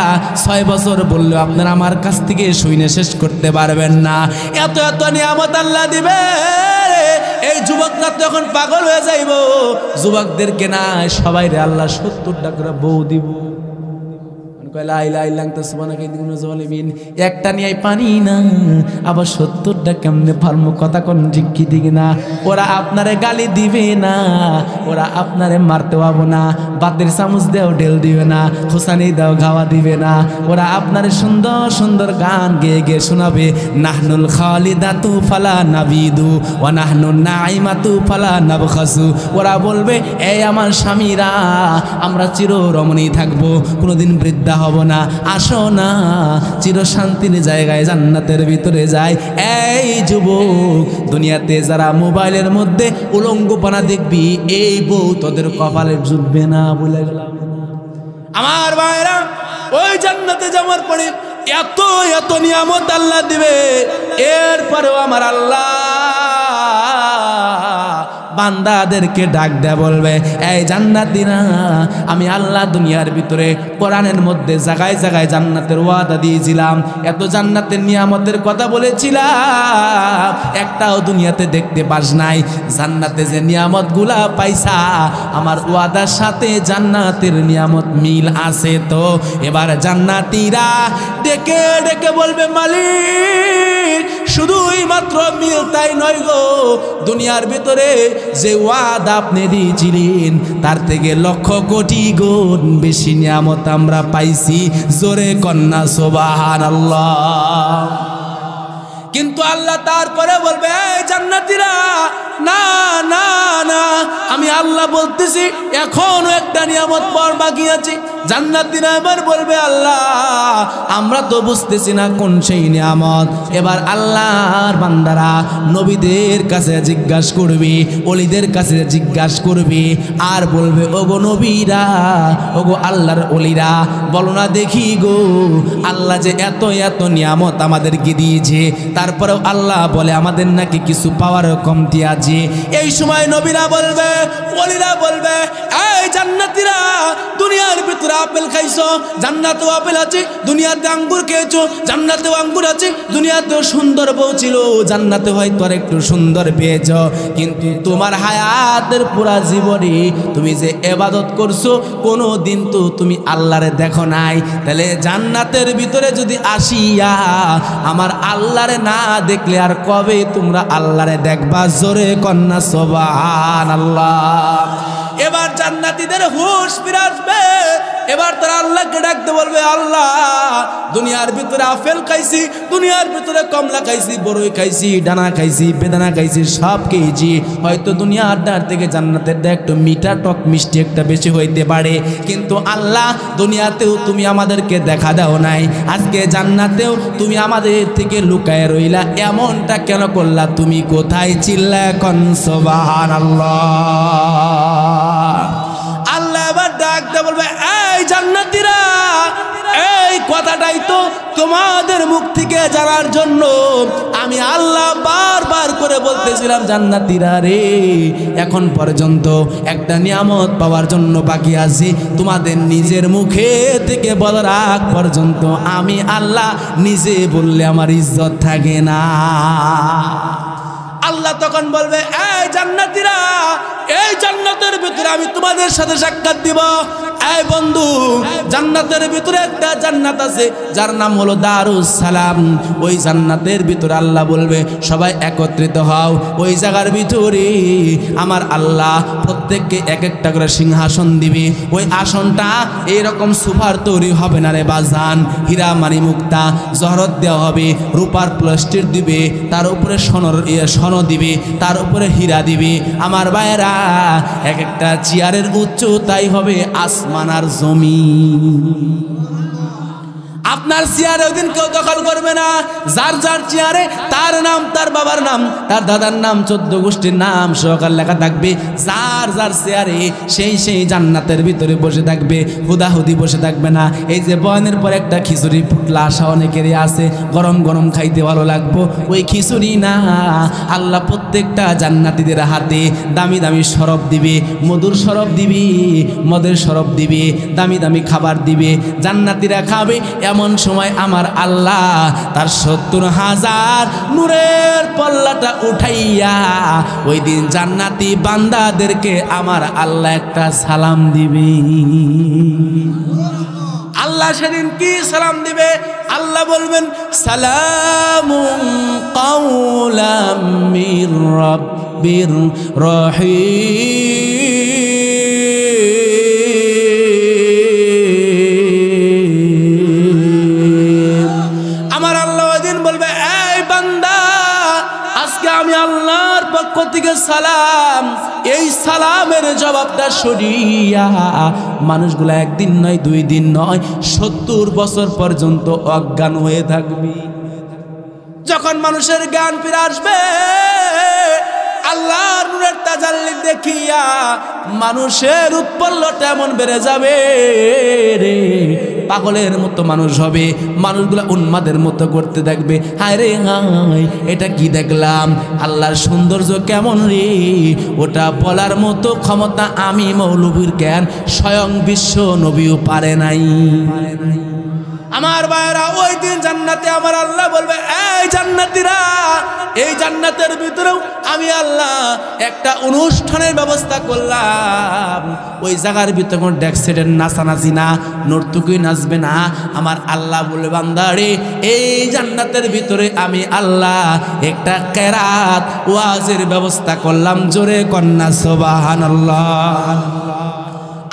6 বছর বললেও আপনারা আমার কাছ থেকে শুনে শেষ করতে পারবেন না। এত এত নিয়ামত আল্লাহ দিবে। এই যুবকরা তখন পাগল হয়ে যাইব। যুবকদেরকে না সবাই রে আল্লাহ 70টা করে বউ দিব। একটা নিয়ে পানি না, আবার 70টা কেমনে ফার্মো? কথা কোন ঠিক কি দিকে না? ওরা আপনারে গালি দিবে না, ওরা আপনারে মারতে পাবো না, বাতের চামচ দেও ঢেল দিবে না, খোসানি দেও গাওয়া দিবে না। ওরা আপনারে সুন্দর সুন্দর গান গেয়ে গেয়ে শোনাবে। নাহনুল খালিদাতু ফালা নাবিদু ওয়া নাহনুন নাইমাতু ফালা নাবখাসু। ওরা বলবে এই আমার স্বামীরা, আমরা চির রমণী থাকবো, কোনোদিন বৃদ্ধা হব না, আসো না চির শান্তির জায়গায় জান্নাতের ভিতরে যায়। এই যুবক, দুনিয়াতে যারা মোবাইলের মধ্যে উলঙ্গপনা দেখবি, এই বউ তোদের কপালে জুটবে না বলে গেলাম আমার ভাইরা। ওই জান্নাতে যাওয়ার পরে এত এত নিয়ামত আল্লাহ দিবে, এরপরেও আমার আল্লাহ বান্দাদেরকে ডাক দেয়া বলবে এই জান্নাতীরা, আমি আল্লাহ দুনিয়ার ভিতরে কোরআনের মধ্যে জায়গায় জায়গায় জান্নাতের ওয়াদা দিয়েছিলাম, এত জান্নাতের নিয়ামতের কথা বলেছিলাম, একটাও দুনিয়াতে দেখতে পাস নাই। জান্নাতে যে নিয়ামতগুলা পাইছা, আমার ওয়াদার সাথে জান্নাতের নিয়ামত মিল আছে। তো এবার জান্নাতীরা ডেকে ডেকে বলবে মালিক, শুধুই মাত্র মিল তাই নয় গো, দুনিয়ার ভিতরে যে ওয়াদা আপনি দিয়েছিলেন তার থেকে লক্ষ কোটি গুণ বেশি নিয়ামত আমরা পাইছি। জোরে কন্যা সুবহানাল্লাহ। কিন্তু আল্লাহ তারপরে বলবে এই জান্নাতীরা, না না না, আমি আল্লাহ বলতেছি এখনো একটা নিয়ামত পর বাকি আছে। জান্নাতীরা এবার বলবে আল্লাহ আমরা তো বুঝতেছি না কোন সেই নিয়ামত। এবার আল্লাহর বান্দারা নবীদের কাছে জিজ্ঞাসা করবে, ওলিদের কাছে জিজ্ঞাসা করবে, আর বলবে ওগো নবীরা, ওগো আল্লাহর ওলিরা, বলো না দেখি গো, আল্লাহ যে এত এত নিয়ামত আমাদেরকে দিয়েছে, তারপরেও আল্লাহ বলে আমাদের নাকি কিছু পাওয়ার কমতি আছে। এই সময় নবীরা বলবে, ওলিরা বলবে এই জান্নাতীরা, দুনিয়ার ভিতরে আপেল খাইছো, জান্নাতেও আপেল আছে, দুনিয়াতে আঙ্গুর খেয়েছো, জান্নাতেও আঙ্গুর আছে, দুনিয়াতেও সুন্দর বউ ছিল, জান্নাতে হয়তো আর একটু সুন্দর পেয়েছো, কিন্তু তোমার হায়াতের পুরা জীবনে তুমি যে ইবাদত করছো, কোনো দিন তো তুমি আল্লাহরে দেখো নাই। তাহলে জান্নাতের ভিতরে যদি আসিয়া আমার আল্লাহরে না দেখলে আর কবে তোমরা আল্লাহরে দেখবা? জোরে কন্যা সুবহানাল্লাহ। এবার জান্নাতীদের হুঁশ ফিরে আসবে। এবার তারা আল্লাহকে ডাকতে বলবে আল্লাহ দুনিয়ার ভিতরে আপেল খাইছি, দুনিয়ার ভিতরে কমলা খাইছি, বড়ই খাইছি, ডানা খাইছি, বেদানা খাইছি, সব খেয়েছি, হয়তো দুনিয়ার ডার থেকে জান্নাতের একটু মিঠা টক মিষ্টি একটা বেশি হইতে পারে, কিন্তু আল্লাহ দুনিয়াতেও তুমি আমাদেরকে দেখা দাও নাই, আজকে জান্নাতেও তুমি আমাদের থেকে লুকায় রইলা, এমনটা কেন করলা? তুমি কোথায়? চিল্লা কোন সুবহানাল্লাহ। আল্লাহ এবার ডাকতে বলবে এই জান্নাতীরা, এই কথাটাই তো তোমাদের মুখ থেকে জানার জন্য আমি আল্লাহ বারবার করে বলতেছিলাম, জান্নাতীরা রে, এখন পর্যন্ত একটা নিয়ামত পাওয়ার জন্য বাকি আছে, তোমাদের নিজের মুখে থেকে বলার আগ পর্যন্ত আমি আল্লাহ নিজে বললে আমার ইজ্জত থাকে না। আল্লাহ তখন বলবে এই জান্নাতীরা, এই জান্নাতের ভিতরে আমি তোমাদের সাথে সাক্ষাৎ দিব। এই বন্ধু, জান্নাতের ভিতরে একটা জান্নাত আছে যার নাম হলো দারুস সালাম। ওই জান্নাতের ভিতরে আল্লাহ বলবে সবাই একত্রিত হও। ওই জায়গার ভিতরে আমার আল্লাহ প্রত্যেককে এক একটা করে সিংহাসন দিবে। ওই আসনটা এইরকম সুপার তৈরি হবে না রে বাজান, হীরা মানি মুক্তা জহরত দেওয়া হবে, রূপার প্লাস্টিক দিবে, তার উপরে স্বর্ণ দিবে, তার উপরে হীরা দিবে। আমার ভাইয়েরা, এক একটা চেয়ারের উচ্চতাই হবে আসমান আর জমিন। আপনার চেয়ারে ওই দিন কেউ দখল করবে না। যার যার চেয়ারে তার নাম, তার বাবার নাম, তার দাদার নাম, 14 গোষ্ঠীর নাম সহকার লেখা থাকবে। যার যার চেয়ারে সেই জান্নাতের ভিতরে বসে থাকবে, হুদাহুদি বসে থাকবে না। এই যে বয়নের পর একটা খিচুড়ি ফুটলা আশা অনেকেরই আছে, গরম গরম খাইতে ভালো লাগবো, ওই খিচুড়ি না, আল্লাহ প্রত্যেকটা জান্নাতীদের হাতে দামি দামি শরব দিবে, মধুর শরব দিবে, মদের শরব দিবে, দামি দামি খাবার দিবে, জান্নাতীরা খাবে। এমন সময় আমার আল্লাহ তার 70,000 নূরের পল্লাটা উঠাইয়া ওই দিন জান্নাতি বান্দাদেরকে আমার আল্লাহ একটা সালাম দিবে। আল্লাহ সেদিন কি সালাম দিবে? আল্লাহ বলবেন সালামুন কাওলাম মির রাব্বির রহিম। আমি আল্লাহর পক্ষ থেকে সালাম, এই সালামের জবাবটা সরিয়া মানুষগুলা একদিন নয়, 2 দিন নয়, 70 বছর পর্যন্ত অজ্ঞান হয়ে থাকবে। যখন মানুষের জ্ঞান ফিরে আসবে, আল্লাহর নূরের তাজাল্লি দেখিয়া মানুষের উৎপল্লটা এমন বেড়ে যাবে রে, পাগলের মতো মানুষ হবে, মানুষগুলা উন্মাদের মতো করতে থাকবে। হায় রে হায়, এটা কি দেখলাম, আল্লাহর সৌন্দর্য কেমন রে, ওটা বলার মতো ক্ষমতা আমি মৌলবীর জ্ঞান স্বয়ং বিশ্ব নবীও পারে নাই। আমার ভাইরা, ওই দিন জান্নাতে আমার আল্লাহ বলবে এই জান্নাতীরা, এই জান্নাতের ভিতরেও আমি আল্লাহ একটা অনুষ্ঠানের ব্যবস্থা করলাম। ওই জায়গার ভিতরে কোনো ডেক্সেটের নাচানাচি না, নর্তকী নাচবে না। আমার আল্লাহ বলে বান্দারে, এই জান্নাতের ভিতরে আমি আল্লাহ একটা কেরাত ওয়াজের ব্যবস্থা করলাম। জোরে কন্যা সুবহানাল্লাহ।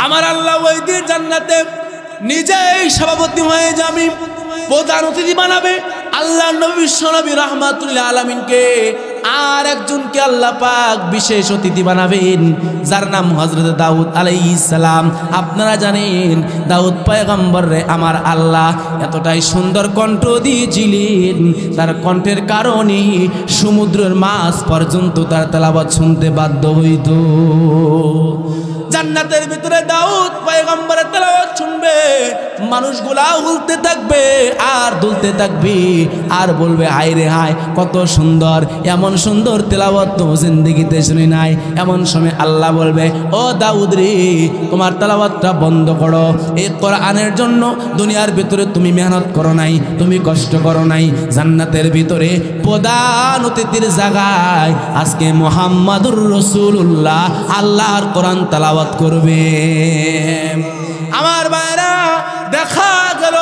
আমার আল্লাহ ওই দিন জান্নাতে নিজেই সভাপতি হয়ে যাবে, প্রধান অতিথি বানাবে আল্লাহ নবী বিশ্বনবী রাহমাতুল্লিল আলামিনকে। আর একজনকে আল্লাহ পাক বিশেষ অতিথি বানাবেন, যার নাম হযরত দাউদ আলাইহিস সালাম। আপনারা জানেন দাউদ পয়গম্বর রে আমার আল্লাহ এতটাই সুন্দর কণ্ঠ দিয়েছিলেন, তার কণ্ঠের কারণে সমুদ্রের মাছ পর্যন্ত তার তেলাওয়াত শুনতে বাধ্য হইত। জান্নাতের ভিতরে দাউদ পয়গম্বরের তেলাওয়াত শুনবে, মানুষগুলা উলতে থাকবে আর দুলতে থাকবে আর বলবে হায় রে হায়, কত সুন্দর, এমন সুন্দর তেলাওয়াত তো জিন্দেগিতে শুনি নাই। এমন সময় আল্লাহ বলবে ও দাউদ রে, তোমার তেলাওয়াতটা বন্ধ করো। এই কোরআনের জন্য দুনিয়ার ভিতরে তুমি মেহনত করো নাই, তুমি কষ্ট করো নাই। জান্নাতের ভিতরে প্রধান অতিথির জায়গায় আজকে মুহাম্মাদুর রাসূলুল্লাহ আল্লাহর কোরআন তেলাওয়াত করবে। আমার ভাইরা, দেখা গেল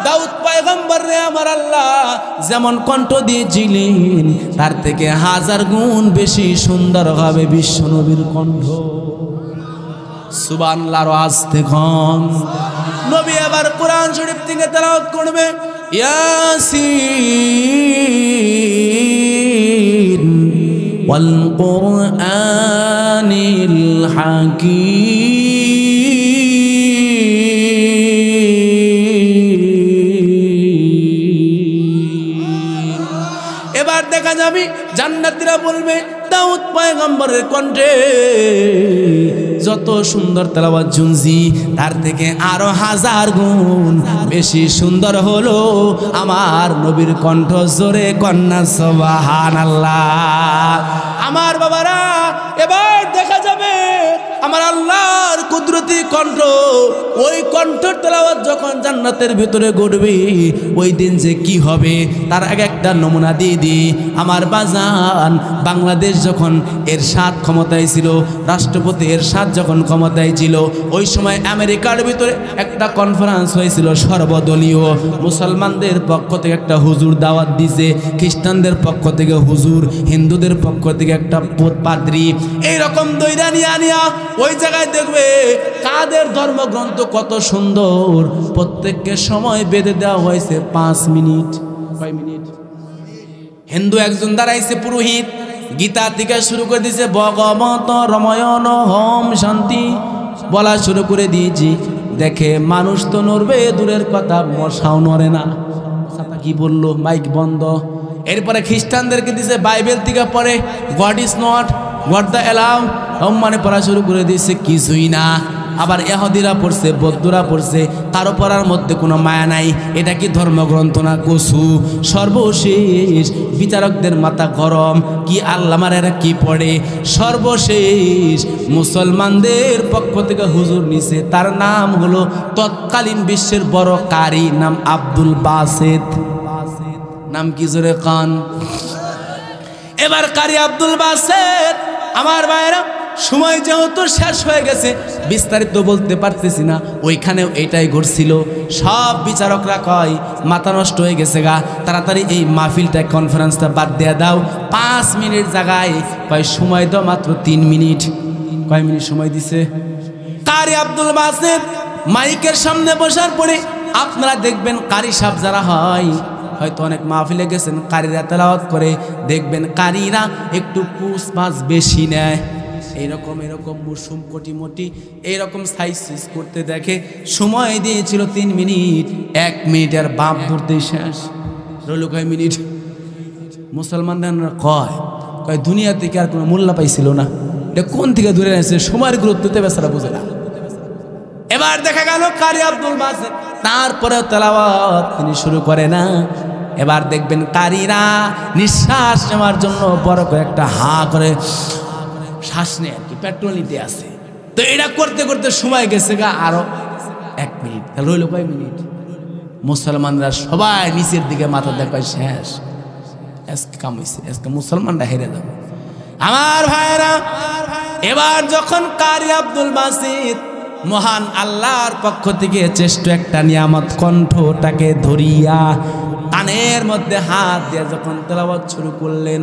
দাউদ পয়গম্বর রে আমার আল্লাহ যেমন কণ্ঠ দিয়েছিলেন, তার থেকে 1000 গুণ বেশি সুন্দর হবে বিশ্ব নবীর কণ্ঠ। সুবহানাল্লাহ। আস্তে খন নবী এবার কোরআন শরীফ থেকে তেলাওয়াত করবে ইয়াসিন ওয়াল কুরআনিল হাকীম। এবার দেখা যাবে জান্নাতীরা বলবে দাউদ পয়গম্বরের কণ্ঠে যত সুন্দর তেলাওয়াত শুনছি, তার থেকে আরো 1000 গুণ বেশি সুন্দর হলো আমার নবীর কণ্ঠ। জোরে কন্যা সুবহানাল্লাহ। আমার বাবারা, এবার দেখা যাবে আমার আল্লাহর কুদরতি কণ্ঠ, ওই কণ্ঠের তেলাওয়াত যখন জান্নাতের ভিতরে ঘটবে ওই দিন যে কি হবে তার আগে একটা নমুনা দিয়ে দিই। আমার বাজান, বাংলাদেশ যখন এরশাদ ক্ষমতায় ছিল, রাষ্ট্রপতি এরশাদ যখন ক্ষমতায় ছিল, ওই সময় আমেরিকার ভিতরে একটা কনফারেন্স হয়েছিল সর্বদলীয়। মুসলমানদের পক্ষ থেকে একটা হুজুর দাওয়াত দিছে, খ্রিস্টানদের পক্ষ থেকে হুজুর, হিন্দুদের পক্ষ থেকে একটা পাদ্রী, এইরকম দইরা নিয়া ওই জায়গায় দেখবে কাদের ধর্মগ্রন্থ কত সুন্দর, প্রত্যেককে সময় বেঁধে দেওয়া হয়েছে 5 মিনিট। কয় মিনিট? হিন্দু একজন দাঁড়াইছে পুরোহিত, গীতা থেকে শুরু করে দিয়েছে ভগবত রময়ন হোম শান্তি বলা শুরু করে দিয়েছি। দেখে মানুষ তো নড়বে দূরের কথা, মশাও নড়ে না। কি বললো? মাইক বন্ধ। এরপরে খ্রিস্টানদেরকে দিছে বাইবেল থেকে পড়ে god is not, god the allow, মানে পড়া শুরু করে দিয়েছে কিছুই না। আবার ইহুদিরা পড়ছে, বৌদ্ধরা পড়ছে, কারো পড়ার মধ্যে কোনো মায়া নাই। এটা কি ধর্মগ্রন্থ না কসু? সর্বশেষ বিচারকদের মাথা গরম, কি আল্লামার এরা কি পড়ে। সর্বশেষ মুসলমানদের পক্ষ থেকে হুজুর নিছে, তার নাম হলো তৎকালীন বিশ্বের বড় কারি, নাম আব্দুল বাসেত। নাম কি জোরে কান? এবার কারি আব্দুল বাসেত। আমার ভাইরা, সময় যেহেতু শেষ হয়ে গেছে, বিস্তারিত বলতে পারতেছি না। ওইখানেও এটাই ঘটছিল। সব বিচারকরা কয় মাথা নষ্ট হয়ে গেছে গা, তাড়াতাড়ি এই মাহফিলটা, কনফারেন্সটা বাদ দিয়ে দাও। 5 মিনিট জায়গায় কয় সময় দাও মাত্র 3 মিনিট। কয় মিনিট সময় দিছে কারি আব্দুল বাসেত। মাইকের সামনে বসার পরে আপনারা দেখবেন কারি সাহেব যারা হয়, হয়তো অনেক মাহফিলে গেছেন, কারিরা তেলাওয়াত করে, দেখবেন কারিরা একটু পুষ মাছ বেশি নেয়, এরকম মুসুম কোটিমোটি এইরকম সাইজ করতে দেখে। সময় দিয়েছিল 3 মিনিট, 1 মিনিটের বাপ ধরতে শেষ। রইল কয় মিনিট? মুসলমানরা কয় দুনিয়া থেকে আর কোনো মূল্য পাইছিল না। এটা কোন থেকে ধরে নিয়েছে? সময়ের গুরুত্বতে বেচারা বুঝে না। এবার দেখা গেল কারি আব্দুল বাসেত তারপরেও তেলাওয়াত তিনি শুরু করে না। এবার দেখবেন কারিরা নিঃশ্বাস নেওয়ার জন্য বড় করে একটা হা করে শ্বাস নেয়, আর কি পেট্রোল নিতে আসে। তো এটা করতে করতে সময় গেছে গা আরো 1 মিনিট। রইল কয় মিনিট? মুসলমানরা সবাই নিচের দিকে মাথা দেখায়, শেষ, আজকে কাম হয়েছে, আজকে মুসলমানরা হেরে যাবে। আমার ভাইরা, এবার যখন কারি আব্দুল বাসেত মহান আল্লাহর পক্ষ থেকে চেষ্ট একটা নিয়ামত কণ্ঠটাকে ধরিয়া কানের মধ্যে হাত দিয়ে যখন তেলাওয়াত শুরু করলেন,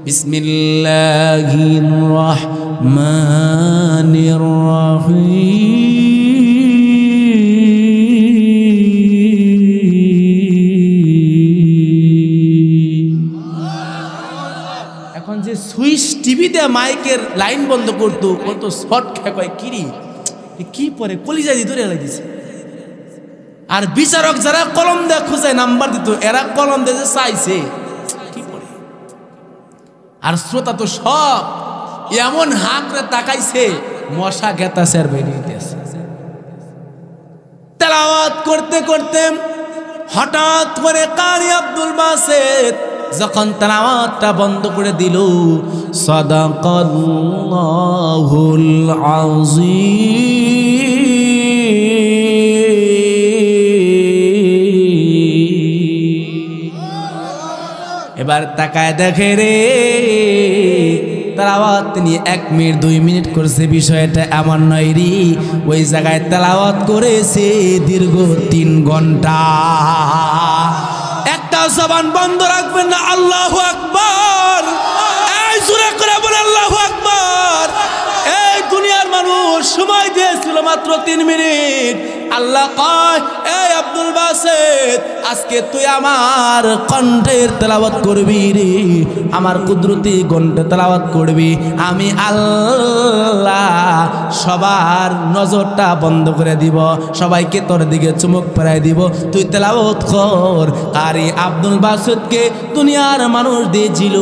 বিসমিল্লাহির রহমানির রহিম। এখন যে সুইচ টিভিতে মাইকের লাইন বন্ধ করতো, কত শর্ট খেয়ে কিরি কি পরে কলিজা দিয়ে ধরে দিছে। আর বিচারক যারা কলম দিয়ে খুঁজে নাম্বার দিত, এরা কলম দিয়ে চাইছে কি পরে। আর শ্রোতা তো সব এমন হাঁকড়ে তাকাইছে, মশা গেতাছে আর বেরিয়েছে। তেলাওয়াত করতে করতে হঠাৎ করে কারি আব্দুল বাসেত যখন তেলাওয়াতটা বন্ধ করে দিল, সাদাকাল্লাহুল আযীম। এবার তাকায় দেখে রে, তেলাওয়াত তিনি 1 মিনিট 2 মিনিট করছে, বিষয়টা এমন নয় রে, ওই জায়গায় তেলাওয়াত করেছে দীর্ঘ 3 ঘন্টা। একটা জবান বন্ধ রাখবেন না, আল্লাহু আকবার। এই জোরে করে বলে আল্লাহু আকবার। এই দুনিয়ার মানুষ সময় দিয়েছিল মাত্র 3 মিনিট। আল্লাহ কয়, এই আব্দুল বাসেত, আজকে তুই আমার কণ্ঠের তেলাওয়াত করবি রে, আমার কুদরতি কণ্ঠে তেলাওয়াত করবি। আমি আল্লাহ সবার নজরটা বন্ধ করে দিব, সবাইকে তোর দিকে চুমুক ফেরাই দিব, তুই তেলাওয়াত কর। কারি আব্দুল বাসেতকে দুনিয়ার মানুষ দিয়েছিল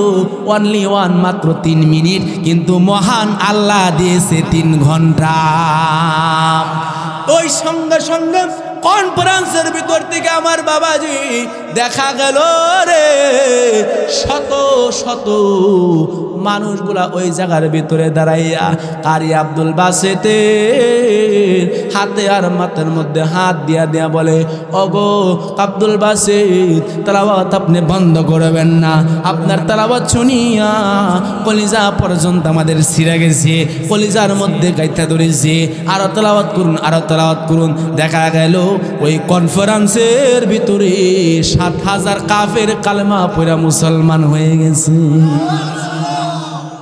অনলি 1 মাত্র 3 মিনিট, কিন্তু মহান আল্লাহ দিয়েছে 3 ঘন্টা। ওই সঙ্গে সঙ্গে কনফারেন্সের ভিতর থেকে আমার বাবাজি দেখা গেল রে শত শত মানুষগুলা ওই জায়গার ভিতরে দাঁড়াইয়া কারি আব্দুল বাসেতের হাতে আর মাথার মধ্যে হাত দিয়া দিয়া বলে, ওগো আব্দুল বাসিত, তেলাওয়াত আপনি বন্ধ করবেন না। আপনার তেলাওয়াত শুনিয়া কলিজা পর্যন্ত আমাদের ছিঁড়ে গেছে, কলিজার মধ্যে গাইথা ধরেছে। আরো তেলাওয়াত করুন, আরো তেলাওয়াত করুন। দেখা গেল ওই কনফারেন্সের ভিতরে ৭,০০০ কাফের কালেমা পড়া মুসলমান হয়ে গেছে।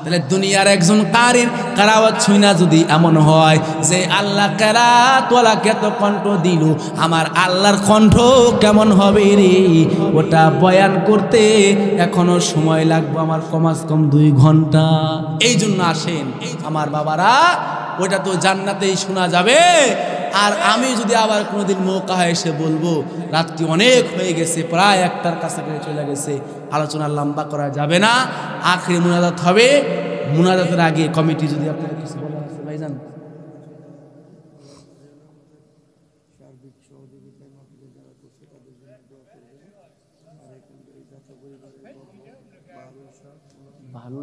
তাহলে দুনিয়ার একজন কারির কারাওয়াত শুনা যদি এমন হয় যে আল্লাহ কেরাতওয়ালাকে এত কণ্ঠ দিল, আমার আল্লাহর কণ্ঠ কেমন হবে রে? ওটা বয়ান করতে এখনো সময় লাগবে আমার কমাস কম 2 ঘন্টা। এই জন্য আসেন আমার বাবারা, ওটা তো জান্নাতেই শোনা যাবে। আর আমি যদি আবার কোনোদিন মৌকা হয় এসে বলবো, রাত্রি অনেক হয়ে গেছে, প্রায় 1টার কাছাকাছি চলে গেছে, আলোচনা লম্বা করা যাবে না। আখরি মুনাজাত হবে। মুনাজাতের আগে কমিটি যদি আপনারা কিছু বলার আছে ভাইজান। ভালো